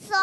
100।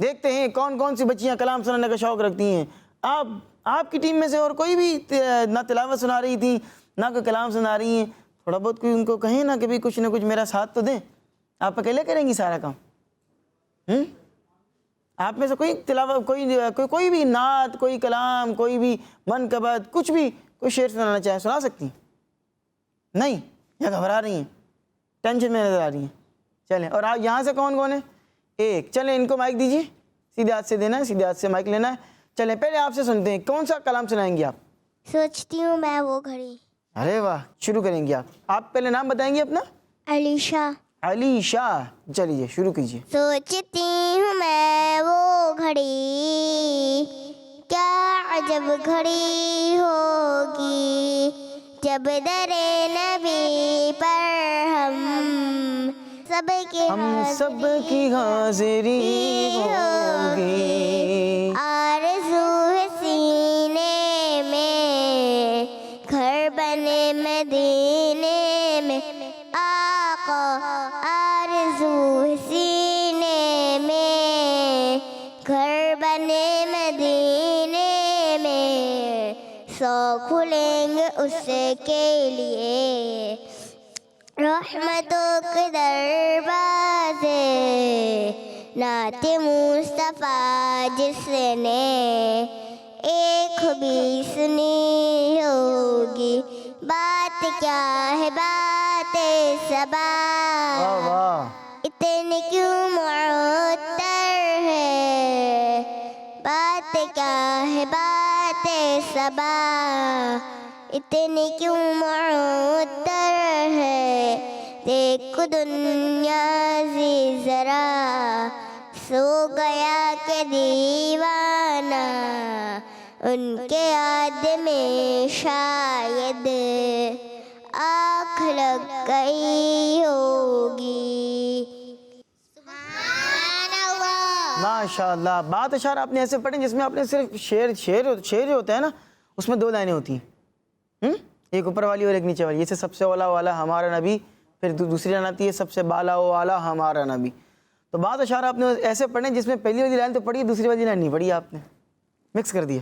دیکھتے ہیں کون کون سی بچیاں کلام سنانے کا شوق رکھتی ہیں. آپ کی ٹیم میں سے اور کوئی بھی نہ تلاوت سنا رہی تھی نہ کوئی کلام سنا رہی ہیں؟ تھوڑا بہت کوئی ان کو کہیں نا کہ بھی کچھ نہ کچھ میرا ساتھ تو دیں. آپ اکیلے کریں گی سارا کام؟ آپ میں سے کوئی تلاوت کوئی بھی نعت، کوئی کلام، کوئی بھی منقبت، کچھ بھی کوئی شعر سنانا چاہے سنا سکتی ہیں؟ نہیں؟ یا گھبرا رہی ہیں، ٹینشن میں نظر آ رہی ہیں؟ چلیں. اور آپ یہاں سے کون کون ہے؟ ایک. چلیں ان کو مائک دیجیے، سیدھے ہاتھ سے دینا ہے، سیدھے ہاتھ سے مائک لینا ہے. چلیں پہلے آپ سے سنتے ہیں، کون سا کلام سنائیں گی آپ؟ سوچتی ہوں میں وہ گھڑی. ارے واہ، شروع کریں گی آپ. آپ پہلے نام بتائیں گی اپنا؟ علیشا. علی شاہ. چلیے شروع کیجیے. سوچتی ہوں میں وہ گھڑی، کیا عجب گھڑی ہوگی، جب در نبی پر ہم سب کی حاضری ہوگی. آرزو ہے سینے میں گھر بنے مدینے میں، آقا آرزو ہے سینے میں گھر بنے مدینے میں، 100 کھلیں گے اس کے لیے رحمتوں کے دروازے، نعت مصطفیٰ جس نے ایک بھی سنی ہوگی، بات کیا ہے بات صبا، اتنی کیوں معطر ہے، بات کیا ہے بات صبا، اتنی کیوں معطر ہے، دیکھ دنیا زی ذرا سو گیا کہ دیوانہ، ان کے یاد میں شاید آنکھ لگ گئی ہوگی. سبحان اللہ. ماشاء اللہ. بات اشعار آپ نے ایسے پڑھیں جس میں آپ نے صرف شعر جو ہوتا ہے نا اس میں 2 لائنیں ہوتی ہیں، ایک اوپر والی اور ایک نیچے والی. جیسے سب سے اولا والا ہمارا نبی، پھر دوسری لائن آتی ہے سب سے بالا والا ہمارا نبی. تو بعض اشعار آپ نے ایسے پڑھیں جس میں پہلی والی لائن تو پڑھی، دوسری والی لائن نہیں پڑھی، آپ نے مکس کر دیا.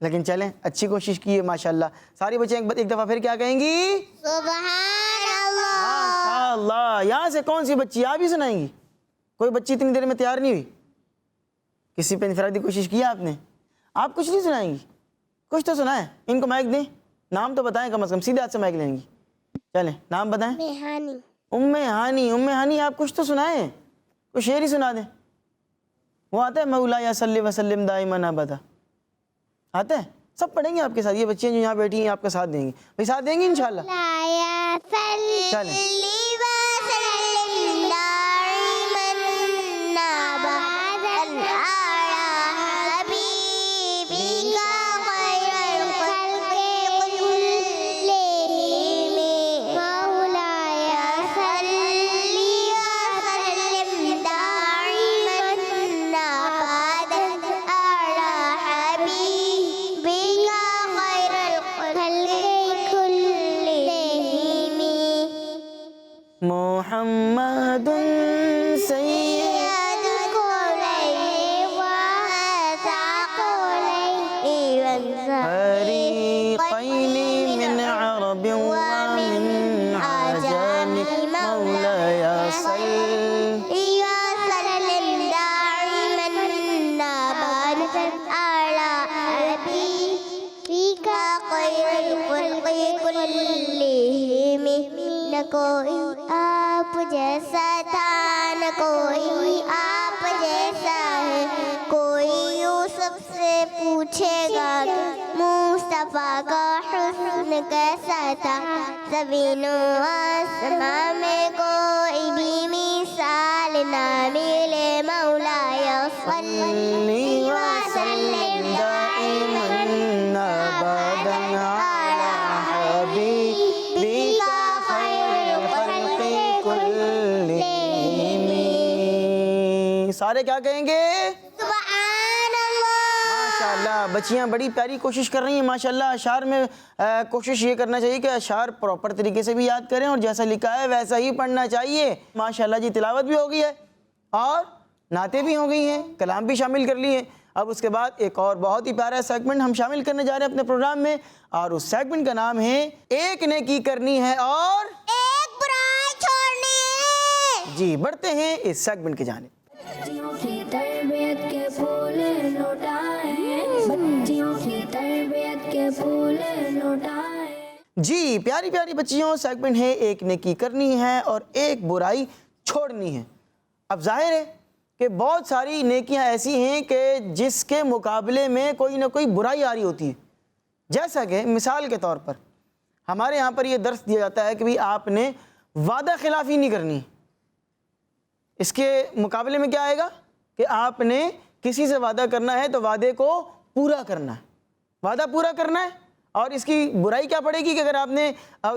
لیکن چلیں اچھی کوشش کی ہے ماشاءاللہ. ساری بچیں ایک دفعہ پھر کیا کہیں گی؟ سبحان اللہ. ماشاءاللہ. یہاں سے کون سی بچی آپ ہی سنائیں گی؟ کوئی بچی اتنی دیر میں تیار نہیں ہوئی؟ کسی پہ انفرادی کوشش کی آپ نے؟ آپ کچھ نہیں سنائیں گی؟ کچھ تو سنائیں. ان کو مائک دیں، نام تو بتائیں کم از کم. سیدھے ہاتھ سے مائک لیں گی. چلیں نام بتائیں. ام ہانی. ام ہانی آپ کچھ تو سنائیں، کوئی شعر ہی سنا دیں. وہ آتا ہے مولایا صلی وسلم دائما ابدا؟ آتا ہے؟ سب پڑھیں گے آپ کے ساتھ. یہ بچیاں جو یہاں بیٹھی ہیں آپ کا ساتھ دیں گی. بھائی ساتھ دیں گی انشاءاللہ؟ چلیں. محمد سید فریقین من عرب ومن عجم مولایا صلی وسلم دائما ابدا على حبيبك خير الخلق كلهم. نہ کوئی آپ جیسا تھا نہ کوئی آپ جیسا ہے، کوئی یوسف سے پوچھے گا مصطفیٰ کا حسن کیسا تھا، زمین و آسمان میں کوئی بھی مثال نہ ملے، مولایا صلی وسلم دائما ابدا علی حبیبک سارے کیا کہیں گے؟ سبحان اللہ. ماشاءاللہ. بچیاں بڑی پیاری کوشش کر رہی ہیں ماشاءاللہ. اشعار میں کوشش یہ کرنا چاہیے کہ اشعار پراپر طریقے سے بھی یاد کریں اور جیسا لکھا ہے ویسا ہی پڑھنا چاہیے. ماشاءاللہ جی. تلاوت بھی ہو گئی ہے اور نعتیں بھی ہو گئی ہیں، کلام بھی شامل کر لیے. اب اس کے بعد ایک اور بہت ہی پیارا سیگمنٹ ہم شامل کرنے جا رہے ہیں اپنے پروگرام میں، اور اس سیگمنٹ کا نام ہے ایک نیکی کرنی ہے اور ایک برائی چھوڑنی ہے. جی بڑھتے ہیں اس سیگمنٹ کی جانب. بچیوں کی تربیت کے پھول لوٹائیں، بچیوں کی تربیت کے پھول لوٹائیں. جی پیاری پیاری بچیوں، سیگمنٹ ہے ایک نیکی کرنی ہے اور ایک برائی چھوڑنی ہے. اب ظاہر ہے کہ بہت ساری نیکیاں ایسی ہیں کہ جس کے مقابلے میں کوئی نہ کوئی برائی آ رہی ہوتی ہے. جیسا کہ مثال کے طور پر ہمارے یہاں پر یہ درس دیا جاتا ہے کہ بھی آپ نے وعدہ خلافی نہیں کرنی. اس کے مقابلے میں کیا آئے گا کہ آپ نے کسی سے وعدہ کرنا ہے تو وعدے کو پورا کرنا ہے، وعدہ پورا کرنا ہے. اور اس کی برائی کیا پڑے گی کہ اگر آپ نے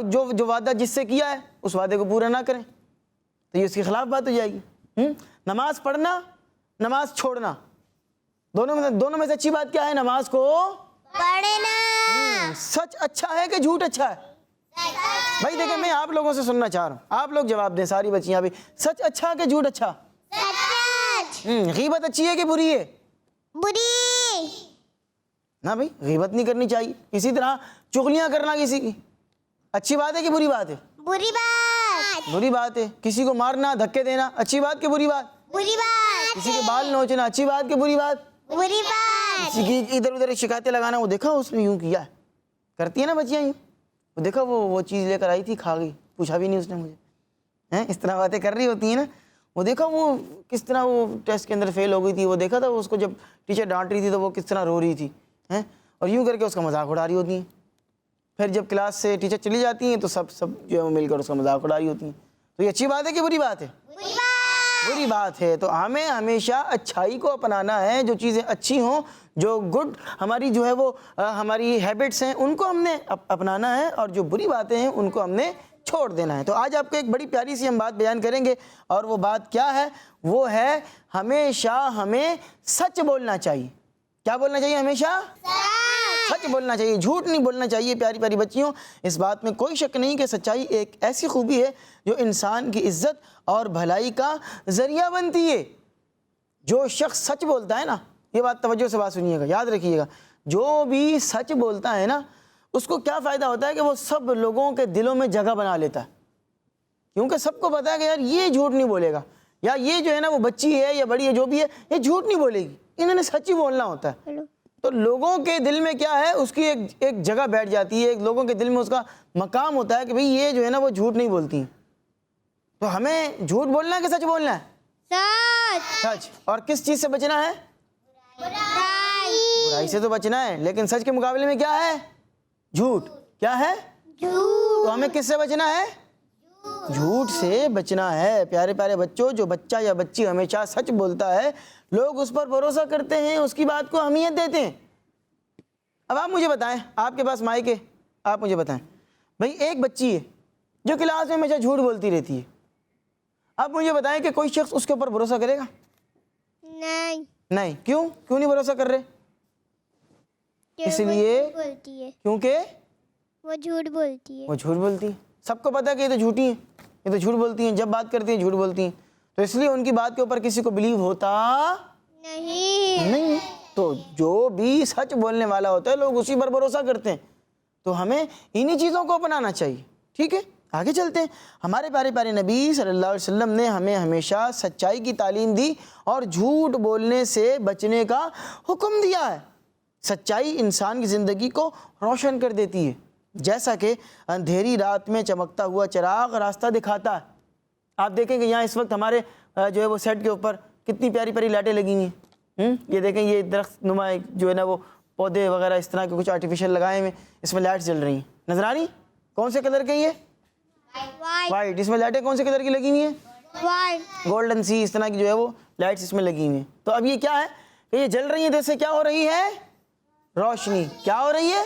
جو وعدہ جس سے کیا ہے اس وعدے کو پورا نہ کریں تو یہ اس کے خلاف بات ہو جائے گی. نماز پڑھنا، نماز چھوڑنا، دونوں میں سے اچھی بات کیا ہے؟ نماز کو پڑھنا. سچ اچھا ہے کہ جھوٹ اچھا ہے؟ بھائی دیکھیں میں آپ لوگوں سے سننا چاہ رہا ہوں، آپ لوگ جواب دیں، ساری بچیاں بھی. سچ اچھا کہ جھوٹ اچھا؟ سچ. غیبت اچھی ہے کہ بری ہے؟ بری. نہ بھائی غیبت نہیں کرنی چاہیے. اسی طرح چغلیاں کرنا کسی کی اچھی بات ہے کہ بری بات ہے؟ بری بات. بری بات ہے. کسی کو مارنا، دھکے دینا اچھی بات کہ بری بات؟ بری بات. کسی کے بال نوچنا اچھی بات کہ بری بات؟ بری بات. کسی کی ادھر ادھر شکایتیں لگانا، وہ دیکھا اس نے یوں کیا ہے، کرتی ہیں نا بچیاں یوں، وہ دیکھا وہ چیز لے کر آئی تھی، کھا گئی، پوچھا بھی نہیں اس نے مجھے. اس طرح باتیں کر رہی ہوتی ہیں نا. وہ دیکھا وہ کس طرح وہ ٹیسٹ کے اندر فیل ہو گئی تھی، وہ دیکھا تھا اس کو جب ٹیچر ڈانٹ رہی تھی تو وہ کس طرح رو رہی تھی، اور یوں کر کے اس کا مذاق اڑا رہی ہوتی ہیں. پھر جب کلاس سے ٹیچر چلی جاتی ہیں تو سب جو ہے وہ مل کر اس کا مذاق اڑا رہی ہوتی ہیں. تو یہ اچھی بات ہے کہ بری بات ہے؟ بری بات. بری بات ہے. تو ہمیں ہمیشہ اچھائی کو اپنانا ہے. جو چیزیں اچھی ہوں، جو گڈ ہماری جو ہے وہ ہماری ہیبٹس ہیں، ان کو ہم نے اپنانا ہے، اور جو بری باتیں ہیں ان کو ہم نے چھوڑ دینا ہے. تو آج آپ کو ایک بڑی پیاری سی ہم بات بیان کریں گے، اور وہ بات کیا ہے؟ وہ ہے ہمیشہ ہمیں سچ بولنا چاہیے. کیا بولنا چاہیے؟ ہمیشہ سچ بولنا چاہیے، جھوٹ نہیں بولنا چاہیے. پیاری پیاری بچیوں، اس بات میں کوئی شک نہیں کہ سچائی ایک ایسی خوبی ہے جو انسان کی عزت اور بھلائی کا ذریعہ بنتی ہے. جو شخص سچ بولتا ہے نا، یہ بات توجہ سے بات سنیے گا، یاد رکھیے گا، جو بھی سچ بولتا ہے نا اس کو کیا فائدہ ہوتا ہے کہ وہ سب لوگوں کے دلوں میں جگہ بنا لیتا ہے. کیونکہ سب کو پتا ہے کہ یار یہ جھوٹ نہیں بولے گا، یا یہ جو ہے نا وہ بچی ہے یا بڑی ہے جو بھی ہے یہ جھوٹ نہیں بولے گی، انہوں نے سچ ہی بولنا ہوتا ہے. تو لوگوں کے دل میں کیا ہے، اس کی ایک جگہ بیٹھ جاتی ہے، لوگوں کے دل میں اس کا مقام ہوتا ہے کہ بھئی یہ جو ہے نا وہ جھوٹ نہیں بولتی. تو ہمیں جھوٹ بولنا ہے کہ سچ بولنا ہے؟ سچ. اور کس چیز سے بچنا ہے؟ برائی سے تو بچنا ہے. لیکن سچ کے مقابلے میں کیا ہے؟ جھوٹ. کیا ہے؟ تو ہمیں کس سے بچنا ہے؟ جھوٹ سے بچنا ہے. پیارے پیارے بچوں، جو بچہ یا بچی ہمیشہ سچ بولتا ہے لوگ اس پر بھروسہ کرتے ہیں، اس کی بات کو اہمیت دیتے ہیں. اب آپ مجھے بتائیں، آپ کے پاس مائک ہے، آپ مجھے بتائیں بھئی ایک بچی ہے جو کلاس میں ہمیشہ جھوٹ بولتی رہتی ہے، آپ مجھے بتائیں کہ کوئی شخص اس کے اوپر بھروسہ کرے گا؟ نہیں. کیوں نہیں بھروسہ کر رہے؟ اس لیے کیونکہ وہ جھوٹ بولتی ہے. سب کو پتا ہے کہ یہ تو جھوٹی ہیں، یہ تو جھوٹ بولتی ہیں، جب بات کرتی ہیں جھوٹ بولتی ہیں. تو اس لیے ان کی بات کے اوپر کسی کو بلیو ہوتا نہیں. تو جو بھی سچ بولنے والا ہوتا ہے لوگ اسی پر بھروسہ کرتے ہیں. تو ہمیں انہی چیزوں کو اپنانا چاہیے. ٹھیک ہے، آگے چلتے ہیں. ہمارے پیارے پیارے نبی صلی اللہ علیہ وسلم نے ہمیں ہمیشہ سچائی کی تعلیم دی اور جھوٹ بولنے سے بچنے کا حکم دیا ہے. سچائی انسان کی زندگی کو روشن کر دیتی ہے، جیسا کہ اندھیری رات میں چمکتا ہوا چراغ راستہ دکھاتا ہے. آپ دیکھیں کہ یہاں اس وقت ہمارے جو ہے وہ سیٹ کے اوپر کتنی پیاری پیاری لائٹیں لگی ہوئی ہیں. یہ دیکھیں، یہ درخت نما جو ہے نا وہ پودے وغیرہ اس طرح کے کچھ آرٹیفیشل لگائے ہوئے، اس میں لائٹس جل رہی ہیں. نظر آ رہی؟ کون سے کلر کے یہ؟ وائٹ. اس میں لائٹیں کون سے کلر کی لگی ہوئی ہیں؟ گولڈن سی، اس طرح کی جو ہے وہ لائٹس اس میں لگی ہوئی ہیں. تو اب یہ کیا ہے کہ یہ جل رہی ہیں، تو اس سے کیا ہو رہی ہے؟ روشنی. کیا ہو رہی ہے؟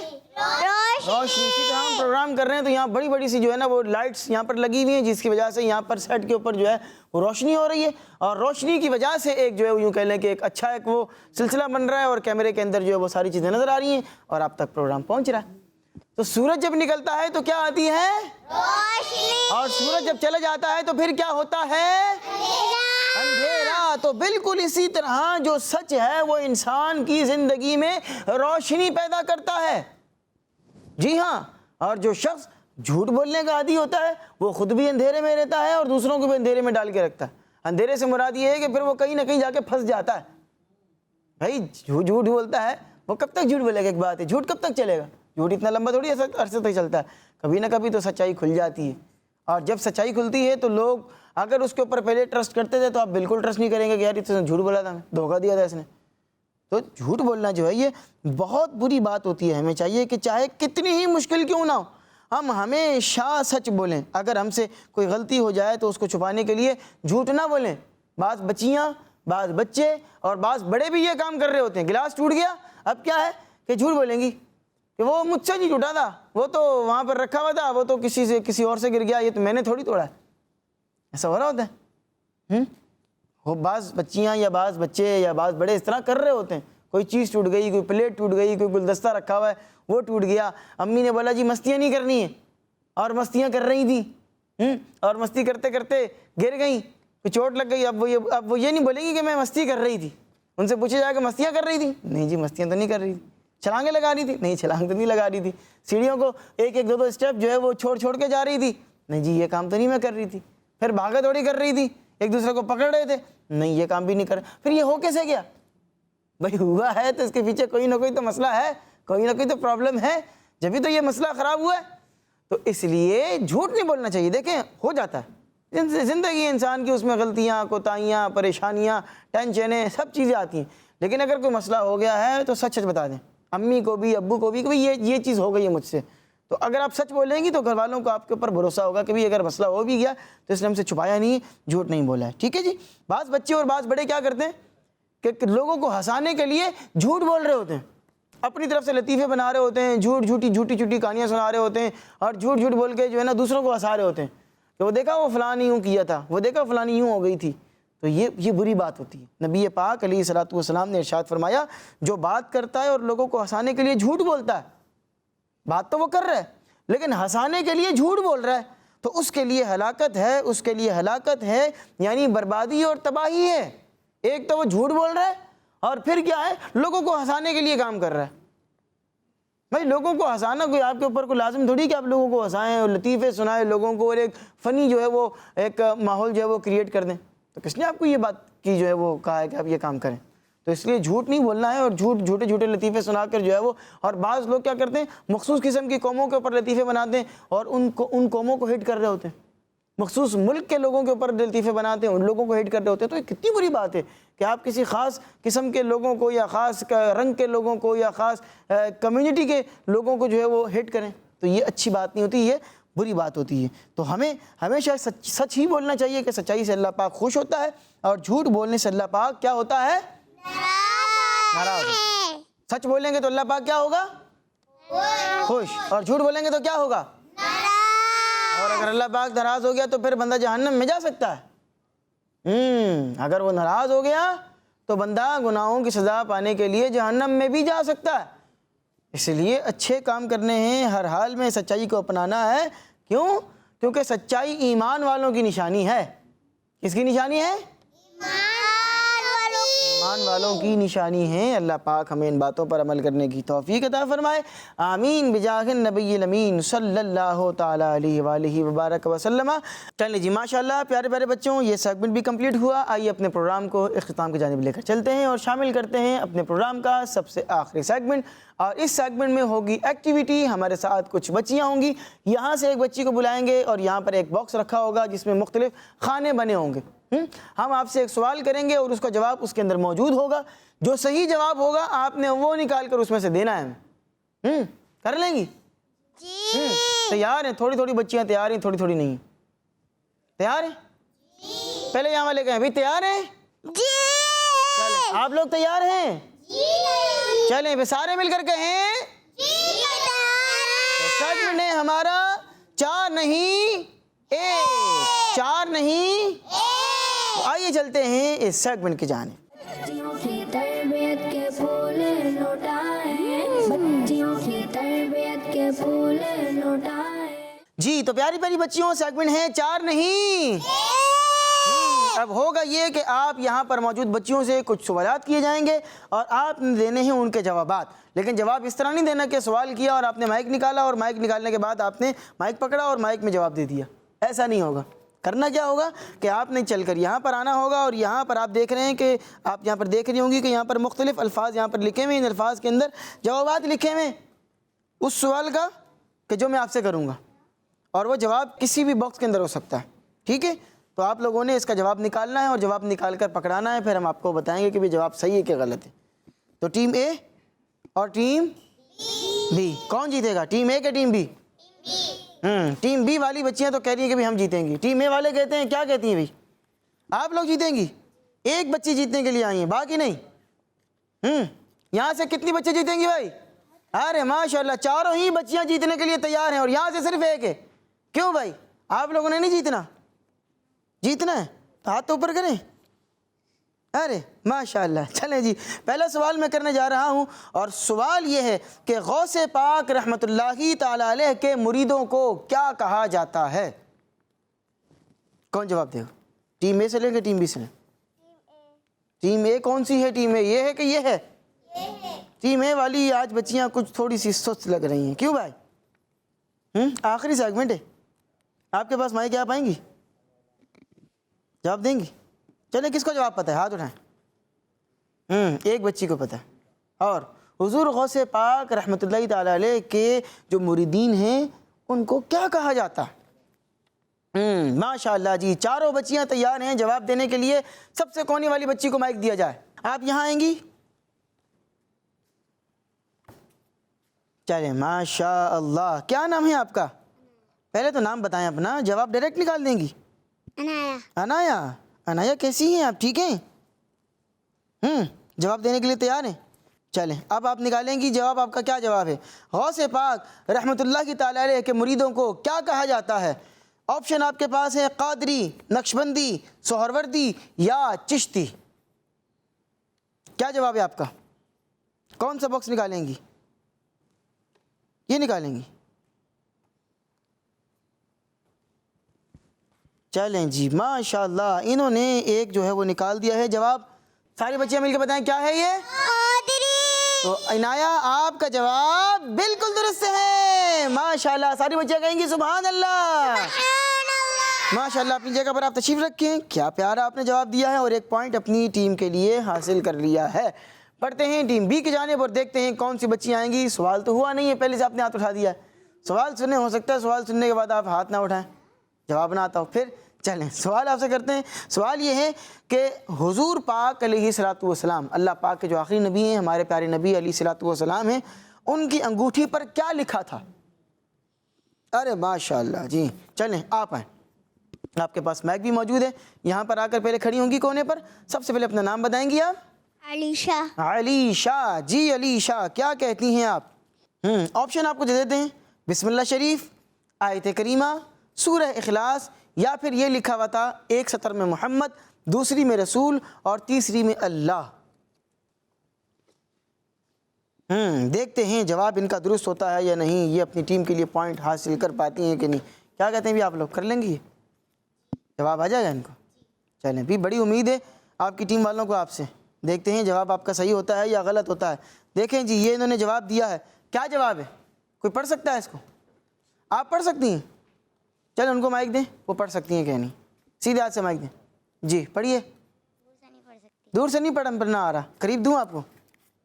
روشنی. اسی طرح ہم پروگرام کر رہے ہیں تو یہاں بڑی بڑی سی جو ہے نا وہ لائٹس یہاں پر لگی ہوئی ہیں، جس کی وجہ سے یہاں پر سیٹ کے اوپر جو ہے وہ روشنی ہو رہی ہے. اور روشنی کی وجہ سے ایک جو ہے یوں کہہ لیں کہ ایک اچھا ایک وہ سلسلہ بن رہا ہے، اور کیمرے کے اندر جو ہے وہ ساری چیزیں نظر آ رہی ہیں اور آپ تک پروگرام پہنچ رہا ہے. تو سورج جب نکلتا ہے تو کیا آتی ہے؟ روشنی. اور سورج جب چلا جاتا ہے تو پھر کیا ہوتا ہے؟ اندھیرا. تو بالکل اسی طرح جو سچ ہے وہ انسان کی زندگی میں روشنی پیدا کرتا ہے. جی ہاں, اور جو شخص جھوٹ بولنے کا عادی ہوتا ہے وہ خود بھی اندھیرے میں رہتا ہے اور دوسروں کو بھی اندھیرے میں ڈال کے رکھتا ہے. اندھیرے سے مراد یہ ہے کہ پھر وہ کہیں نہ کہیں جا کے پھنس جاتا ہے. بھائی جھوٹ بولتا ہے وہ کب تک جھوٹ بولے گا؟ ایک بات ہے, جھوٹ کب تک چلے گا؟ جھوٹ اتنا لمبا تھوڑی عرصے تک چلتا ہے, کبھی نہ کبھی تو سچائی کھل جاتی ہے. اور جب سچائی کھلتی ہے تو لوگ اگر اس کے اوپر پہلے ٹرسٹ کرتے تھے تو آپ بالکل ٹرسٹ نہیں کریں گے کہ یار اس نے جھوٹ بولا تھا, ہمیں دھوکہ دیا تھا اس نے. تو جھوٹ بولنا جو ہے یہ بہت بری بات ہوتی ہے. ہمیں چاہیے کہ چاہے کتنی ہی مشکل کیوں نہ ہو ہم ہمیشہ سچ بولیں. اگر ہم سے کوئی غلطی ہو جائے تو اس کو چھپانے کے لیے جھوٹ نہ بولیں. بعض بچیاں, بعض بچے اور بعض بڑے بھی یہ کام کر رہے ہوتے ہیں. گلاس ٹوٹ گیا, اب کیا ہے کہ جھوٹ بولیں گی کہ وہ مجھ سے نہیں ٹوٹا تھا, وہ تو وہاں پر رکھا ہوا تھا, وہ تو کسی اور سے گر گیا, یہ تو میں نے تھوڑی توڑا ہے. ایسا ہو رہا ہوتا ہے. وہ بعض بچیاں یا بعض بچے یا بعض بڑے اس طرح کر رہے ہوتے ہیں. کوئی چیز ٹوٹ گئی, کوئی پلیٹ ٹوٹ گئی, کوئی گلدستہ رکھا ہوا ہے وہ ٹوٹ گیا, امی نے بولا جی مستیاں نہیں کرنی ہیں, اور مستیاں کر رہی تھیں, اور مستی کرتے کرتے گر گئیں, کوئی چوٹ لگ گئی. اب وہ یہ نہیں بولیں گی کہ میں مستی کر رہی تھی. ان سے پوچھا جائے کہ مستیاں کر رہی تھی, نہیں جی مستیاں تو نہیں کر رہی تھی. چھلانگیں لگا رہی تھی, نہیں چھلانگ تو نہیں لگا رہی تھی. سیڑھیوں کو ایک ایک دو دو اسٹیپ جو ہے وہ چھوڑ کے جا رہی تھی, نہیں جی یہ کام تو نہیں میں کر رہی تھی. پھر بھاگا دوڑی کر رہی تھی, ایک دوسرے کو پکڑ رہے تھے, نہیں یہ کام بھی نہیں کر رہے. پھر یہ ہو کیسے گیا؟ بھائی ہوا ہے تو اس کے پیچھے کوئی نہ کوئی تو مسئلہ ہے, کوئی نہ کوئی تو پرابلم ہے, جبھی تو یہ مسئلہ خراب ہوا ہے. تو اس لیے جھوٹ نہیں بولنا چاہیے. دیکھیں ہو جاتا ہے زندگی انسان کی, اس میں غلطیاں, کوتاہیاں, پریشانیاں, ٹینشنیں, سب چیزیں آتی ہیں. لیکن اگر کوئی مسئلہ ہو گیا ہے تو سچ بتا دیں, امی کو بھی ابو کو بھی, کہ بھئی یہ چیز ہو گئی ہے مجھ سے. تو اگر آپ سچ بولیں گی تو گھر والوں کو آپ کے اوپر بھروسہ ہوگا کہ بھئی اگر مسئلہ ہو بھی گیا تو اس نے ہم سے چھپایا نہیں, جھوٹ نہیں بولا ہے. ٹھیک ہے جی. بعض بچے اور بعض بڑے کیا کرتے ہیں کہ لوگوں کو ہنسانے کے لیے جھوٹ بول رہے ہوتے ہیں, اپنی طرف سے لطیفے بنا رہے ہوتے ہیں, جھوٹی کہانیاں سنا رہے ہوتے ہیں, اور جھوٹ بول کے جو ہے نا دوسروں کو ہنسا رہے ہوتے ہیں کہ وہ دیکھا وہ فلانی یوں کیا تھا, وہ دیکھا فلانی یوں ہو گئی تھی. تو یہ بری بات ہوتی ہے. نبی پاک علیہ الصلوۃ والسلام نے ارشاد فرمایا جو بات کرتا ہے اور لوگوں کو ہنسانے کے لیے جھوٹ بولتا ہے, بات تو وہ کر رہا ہے لیکن ہنسانے کے لیے جھوٹ بول رہا ہے, تو اس کے لیے ہلاکت ہے, اس کے لیے ہلاکت ہے, یعنی بربادی اور تباہی ہے. ایک تو وہ جھوٹ بول رہا ہے اور پھر کیا ہے لوگوں کو ہنسانے کے لیے کام کر رہا ہے. بھائی لوگوں کو ہنسانا کوئی آپ کے اوپر کوئی لازم تھوڑی کہ آپ لوگوں کو ہنسائیں اور لطیفے سنائیں لوگوں کو, اور ایک فنی جو ہے وہ ایک ماحول جو ہے وہ کریٹ کر دیں. تو کس نے آپ کو یہ بات کی جو ہے وہ کہا ہے کہ آپ یہ کام کریں؟ تو اس لیے جھوٹ نہیں بولنا ہے, اور جھوٹے لطیفے سنا کر جو ہے وہ, اور بعض لوگ کیا کرتے ہیں مخصوص قسم کی قوموں کے اوپر لطیفے بناتے ہیں اور ان قوموں کو ہٹ کر رہے ہوتے ہیں, مخصوص ملک کے لوگوں کے اوپر لطیفے بناتے ہیں, ان لوگوں کو ہٹ کر رہے ہوتے ہیں. تو یہ کتنی بری بات ہے کہ آپ کسی خاص قسم کے لوگوں کو یا خاص رنگ کے لوگوں کو یا خاص کمیونٹی کے لوگوں کو جو ہے وہ ہٹ کریں. تو یہ اچھی بات نہیں ہوتی, یہ بری بات ہوتی ہے. تو ہمیں ہمیشہ سچ ہی بولنا چاہیے کہ سچائی سے اللہ پاک خوش ہوتا ہے, اور جھوٹ بولنے سے اللہ پاک کیا ہوتا ہے؟ ناراض. سچ بولیں گے تو اللہ پاک کیا ہوگا؟ خوش. اور جھوٹ بولیں گے تو کیا ہوگا؟ اور اگر اللہ پاک ناراض ہو گیا تو پھر بندہ جہنم میں جا سکتا ہے. اگر وہ ناراض ہو گیا تو بندہ گناہوں کی سزا پانے کے لیے جہنم میں بھی جا سکتا ہے. اس لیے اچھے کام کرنے ہیں, ہر حال میں سچائی کو اپنانا ہے. کیوں؟ کیونکہ سچائی ایمان والوں کی نشانی ہے. کس کی نشانی ہے؟ ایمان والوں کی نشانی ہے. اللہ پاک ہمیں ان باتوں پر عمل کرنے کی توفیق عطا فرمائے. آمین بجاہ النبی الامین صلی اللہ تعالی علیہ وآلہ وبارک وسلم. چلیں جی ماشاءاللہ پیارے پیارے بچوں, یہ سیگمنٹ بھی کمپلیٹ ہوا. آئیے اپنے پروگرام کو اختتام کی جانب لے کر چلتے ہیں اور شامل کرتے ہیں اپنے پروگرام کا سب سے آخری سیگمنٹ. اور اس سیگمنٹ میں ہوگی ایکٹیویٹی. ہمارے ساتھ کچھ بچیاں ہوں گی, یہاں سے ایک بچی کو بلائیں گے اور یہاں پر ایک باکس رکھا ہوگا جس میں مختلف کھانے بنے ہوں گے. ہم آپ سے ایک سوال کریں گے اور اس کا جواب اس کے اندر موجود ہوگا. جو صحیح جواب ہوگا آپ نے وہ نکال کر اس میں سے دینا ہے. کر لیں گی؟ جی. تیار ہیں؟ تھوڑی تھوڑی بچیاں تیار ہیں, تھوڑی تھوڑی نہیں. تیار ہیں؟ پہلے یہاں والے کہیں بھی تیار ہیں. جی. چلیں آپ لوگ تیار ہیں؟ چلیں پھر سارے مل کر کہیں. سیگمنٹ ہے ہمارا 4 نہیں 1. 4 نہیں. آئیے چلتے ہیں اس سیگمنٹ کی جانب. بچیوں کی تربیت کے پھول لوٹائیں, بچیوں کی تربیت کے پھول لوٹائیں. جی تو پیاری پیاری بچیوں, سیگمنٹ ہے 4 نہیں. اب ہوگا یہ کہ آپ یہاں پر موجود بچیوں سے کچھ سوالات کیے جائیں گے اور آپ نے دینے ہیں ان کے جوابات، لیکن جواب اس طرح نہیں دینا کہ سوال کیا اور آپ نے مائک نکالا اور مائک نکالنے کے بعد آپ نے مائک پکڑا اور مائک میں جواب دے دیا، ایسا نہیں ہوگا۔ کرنا کیا ہوگا کہ آپ نے چل کر یہاں پر آنا ہوگا اور یہاں پر آپ دیکھ رہے ہیں کہ آپ یہاں پر دیکھ رہی ہوں گی کہ یہاں پر مختلف الفاظ یہاں پر لکھے ہوئے ہیں، ان الفاظ کے اندر جوابات لکھے ہوئے ہیں اس سوال کا کہ جو میں آپ سے کروں گا، اور وہ جواب کسی بھی باکس کے اندر ہو سکتا ہے، ٹھیک ہے؟ تو آپ لوگوں نے اس کا جواب نکالنا ہے اور جواب نکال کر پکڑانا ہے، پھر ہم آپ کو بتائیں گے کہ بھی جواب صحیح ہے کہ غلط ہے۔ تو ٹیم اے اور ٹیم بی کون جیتے گا، ٹیم اے کہ ٹیم بی؟ ٹیم بی والی بچیاں تو کہہ رہی ہیں کہ بھی ہم جیتیں گی، ٹیم اے والے کہتے ہیں کیا کہتی ہیں بھائی آپ لوگ جیتیں گی؟ ایک بچی جیتنے کے لیے آئی ہیں باقی نہیں۔ یہاں سے کتنی بچے جیتیں گی بھائی؟ ارے ماشاءاللہ چاروں ہی بچیاں جیتنے کے لیے تیار ہیں اور یہاں سے صرف ایک ہے۔ کیوں بھائی آپ لوگوں نے نہیں جیتنا؟ جیتنا ہے تو ہاتھ تو اوپر کریں۔ ارے ماشاءاللہ، چلیں جی پہلا سوال میں کرنے جا رہا ہوں اور سوال یہ ہے کہ غوث پاک رحمۃ اللہ تعالی علیہ کے مریدوں کو کیا کہا جاتا ہے؟ کون جواب دے گا؟ ٹیم اے سے لیں گے ٹیم بی سے لیں؟ ٹیم اے کون سی ہے؟ ٹیم اے یہ ہے کہ یہ ہے؟ ٹیم اے والی آج بچیاں کچھ تھوڑی سی سست لگ رہی ہیں، کیوں بھائی؟ آخری سیگمنٹ ہے، آپ کے پاس مائک ہے، آپ آئیں گی جواب دیں گی؟ چلیں کس کو جواب پتہ ہے ہاتھ اٹھائیں۔ ایک بچی کو پتہ ہے۔ اور حضور غوث پاک رحمۃ اللہ تعالی علیہ کے جو مریدین ہیں ان کو کیا کہا جاتا ہے؟ ماشاءاللہ جی چاروں بچیاں تیار ہیں جواب دینے کے لیے۔ سب سے کونے والی بچی کو مائک دیا جائے، آپ یہاں آئیں گی؟ چلیں ماشاءاللہ، کیا نام ہے آپ کا؟ پہلے تو نام بتائیں اپنا، جواب ڈائریکٹ نکال دیں گی۔ انایا، انایا کیسی ہیں آپ، ٹھیک ہیں؟ جواب دینے کے لیے تیار ہیں؟ چلیں اب آپ نکالیں گی جواب، آپ کا کیا جواب ہے؟ غوث پاک رحمۃ اللہ تعالی علیہ کے مریدوں کو کیا کہا جاتا ہے؟ آپشن آپ کے پاس ہے قادری، نقشبندی، سہروردی یا چشتی۔ کیا جواب ہے آپ کا؟ کون سا باکس نکالیں گی؟ یہ نکالیں گی؟ چلیں جی ماشاءاللہ انہوں نے ایک جو ہے وہ نکال دیا ہے جواب۔ ساری بچیاں مل کے بتائیں کیا ہے یہ؟ تو عنایہ آپ کا جواب بالکل درست ہے، ماشاءاللہ۔ ساری بچیاں کہیں گی سبحان اللہ، ماشاءاللہ۔ اپنی جگہ پر آپ تشریف رکھیں، کیا پیارا آپ نے جواب دیا ہے اور ایک پوائنٹ اپنی ٹیم کے لیے حاصل کر لیا ہے۔ پڑھتے ہیں ٹیم بی کی جانب اور دیکھتے ہیں کون سی بچیاں آئیں گی۔ سوال تو ہوا نہیں ہے، پہلے سے آپ نے ہاتھ اٹھا دیا ہے۔ سوال سننے ہو سکتا ہے سوال سننے کے بعد آپ ہاتھ نہ اٹھائیں، جواب نہ آتا ہو۔ پھر چلیں سوال آپ سے کرتے ہیں۔ سوال یہ ہے کہ حضور پاک علیہ الصلوۃ والسلام، اللہ پاک کے جو آخری نبی ہیں، ہمارے پیارے نبی علیہ الصلوۃ والسلام ہیں، ان کی انگوٹھی پر کیا لکھا تھا؟ ارے ماشاءاللہ جی، چلیں آپ آئیں، آپ کے پاس مائک بھی موجود ہے، یہاں پر آ کر پہلے کھڑی ہوں گی کونے پر۔ سب سے پہلے اپنا نام بتائیں گی آپ؟ علیشا۔ علیشا جی، علیشا کیا کہتی ہیں آپ؟ آپشن آپ کو دے دیتے ہیں، بسم اللہ شریف، آیت کریمہ، سورہ اخلاص، یا پھر یہ لکھا ہوا تھا ایک سطر میں محمد، دوسری میں رسول اور تیسری میں اللہ۔ دیکھتے ہیں جواب ان کا درست ہوتا ہے یا نہیں، یہ اپنی ٹیم کے لیے پوائنٹ حاصل کر پاتی ہیں کہ نہیں۔ کیا کہتے ہیں بھی آپ لوگ، کر لیں گی؟ جواب آ جائے گا ان کو؟ چلیں بھی بڑی امید ہے آپ کی ٹیم والوں کو آپ سے۔ دیکھتے ہیں جواب آپ کا صحیح ہوتا ہے یا غلط ہوتا ہے۔ دیکھیں جی یہ انہوں نے جواب دیا ہے، کیا جواب ہے؟ کوئی پڑھ سکتا ہے اس کو؟ آپ پڑھ سکتی ہیں؟ چلیں ان کو مائک دیں، وہ پڑھ سکتی ہیں کہ نہیں، سیدھے ہاتھ سے مائک دیں جی، پڑھیے۔ دور سے نہیں پڑھنا آ رہا، قریب دوں آپ کو؟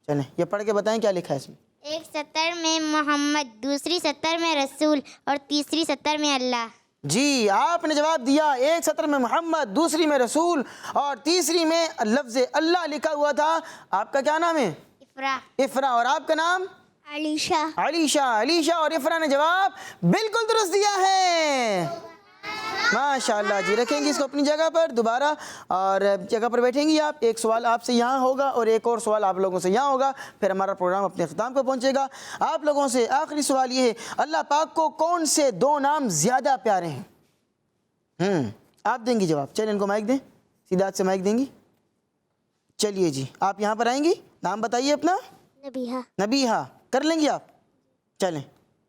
چلیں یہ پڑھ کے بتائیں کیا لکھا ہے اس میں۔ ایک سطر میں محمد، دوسری سطر میں رسول اور تیسری سطر میں اللہ۔ جی آپ نے جواب دیا، ایک سطر میں محمد، دوسری میں رسول اور تیسری میں لفظ اللہ لکھا ہوا تھا۔ آپ کا کیا نام ہے؟ افرا۔ افرا، اور آپ کا نام؟ علیشا۔ علیشا۔ علیشا اور افرا نے جواب بالکل درست دیا ہے، ماشاءاللہ جی۔ رکھیں گی اس کو اپنی جگہ پر دوبارہ اور جگہ پر بیٹھیں گی آپ۔ ایک سوال آپ سے یہاں ہوگا اور ایک اور سوال آپ لوگوں سے یہاں ہوگا، پھر ہمارا پروگرام اپنے اختتام کو پہنچے گا۔ آپ لوگوں سے آخری سوال یہ ہے، اللہ پاک کو کون سے دو نام زیادہ پیارے ہیں؟ آپ دیں گی جواب۔ چلیں ان کو مائک دیں، سیدھا ہاتھ سے مائک دیں گی۔ چلیے جی آپ یہاں پر آئیں گی، نام بتائیے اپنا۔ نبیہا۔ نبیہا، کر لیں گی آپ؟ چلیں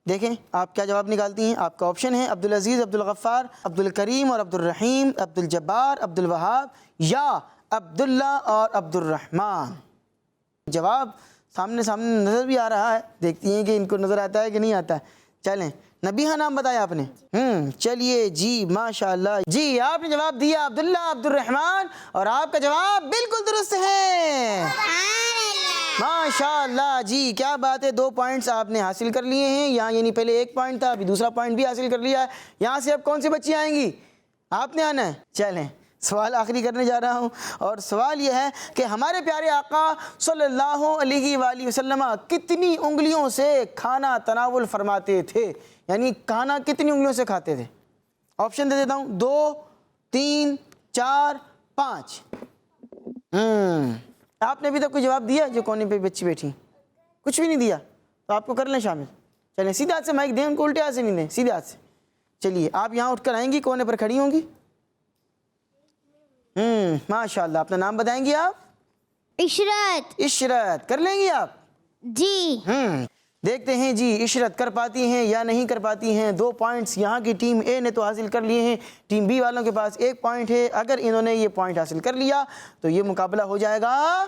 دیکھیں آپ کیا جواب نکالتی ہیں. آپ کا آپشن ہے عبدالعزیز، عبدالغفار، عبدالکریم اور عبدالرحیم، عبدالجبار، عبدالوہاب یا عبداللہ اور عبدالرحمن. جواب سامنے نظر بھی آ رہا ہے، دیکھتی ہیں کہ ان کو نظر آتا ہے کہ نہیں آتا ہے. چلیں نبیہہ نام بتایا آپ نے. چلیے جی ماشاءاللہ جی آپ نے جواب دیا عبداللہ عبدالرحمن اور آپ کا جواب بالکل درست ہے. ماشاءاللہ جی کیا بات ہے. 2 پوائنٹس آپ نے حاصل کر لیے ہیں یہاں، یعنی پہلے 1 پوائنٹ تھا، ابھی دوسرا پوائنٹ بھی حاصل کر لیا ہے. یہاں سے اب کون سی بچی آئیں گی؟ آپ نے آنا ہے. چلیں سوال آخری کرنے جا رہا ہوں اور سوال یہ ہے کہ ہمارے پیارے آقا صلی اللہ علیہ وآلہ وسلم کتنی انگلیوں سے کھانا تناول فرماتے تھے؟ یعنی کھانا کتنی انگلیوں سے کھاتے تھے؟ آپشن دے دیتا ہوں 2 3 4 5. آپ نے ابھی تک کوئی جواب دیا؟ جو کونے پہ بچی بیٹھی کچھ بھی نہیں دیا تو آپ کو کر لیں شامل. چلیں سیدھے ہاتھ سے مائک دیں ان کو، الٹے ہاتھ سے نہیں دیں، سیدھے ہاتھ سے. چلیے آپ یہاں اٹھ کر آئیں گی، کونے پر کھڑی ہوں گی. ماشاءاللہ اپنا نام بتائیں گی آپ؟ عشرت. عشرت کر لیں گی آپ؟ جی. دیکھتے ہیں جی عشرت کر پاتی ہیں یا نہیں کر پاتی ہیں. 2 پوائنٹس یہاں کی ٹیم اے نے تو حاصل کر لیے ہیں، ٹیم بی والوں کے پاس 1 پوائنٹ ہے. اگر انہوں نے یہ پوائنٹ حاصل کر لیا تو یہ مقابلہ ہو جائے گا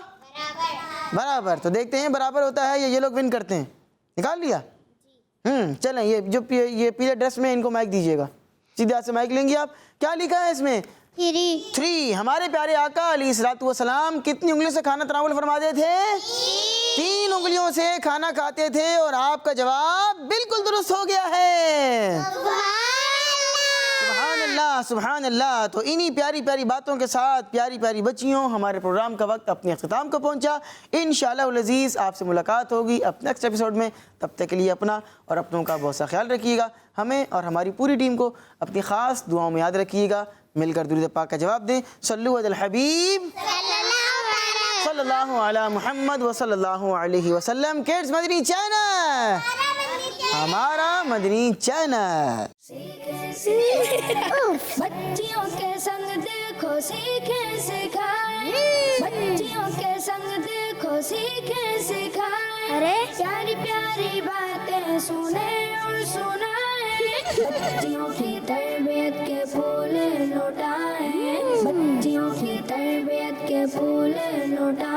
برابر. تو دیکھتے ہیں برابر ہوتا ہے یا یہ لوگ ون کرتے ہیں. نکال لیا؟ چلیں یہ جو یہ پیلے ڈریس میں ان کو مائک دیجیے گا. سیدھے ہاتھ سے مائک لیں گی آپ. کیا لکھا ہے اس میں؟ 3. ہمارے پیارے آقا علیہ الصلوۃ والسلام کتنی انگلیوں سے کھانا تناول فرماتے تھے؟ 3 انگلیوں سے کھانا کھاتے تھے اور آپ کا جواب بالکل درست ہو گیا ہے. سبحان اللہ سبحان اللہ. تو انہی پیاری پیاری باتوں کے ساتھ پیاری پیاری بچیوں ہمارے پروگرام کا وقت اپنے اختتام کو پہنچا. انشاءاللہ العزیز آپ سے ملاقات ہوگی اب نیکسٹ ایپیسوڈ میں. تب تک کے لیے اپنا اور اپنوں کا بہت سا خیال رکھیے گا. ہمیں اور ہماری پوری ٹیم کو اپنی خاص دعاؤں میں یاد رکھیے گا. مل کر درود پاک کا جواب دیں. صلو علی الحبیب صلی اللہ علی محمد وصلی اللہ علیہ وسلم. کڈز مدنی چینل ہمارا مدنی چینل. بچیوں کے سنگ دیکھو سیکھیں سکھائیں، بچیوں کے سنگ دیکھو سیکھیں سکھائیں. ارے پیاری پیاری باتیں سنیں اور سنائیں، بچیوں کی تربیت کے پھول لوٹائیں، بچیوں کی تربیت کے پھول لوٹائیں.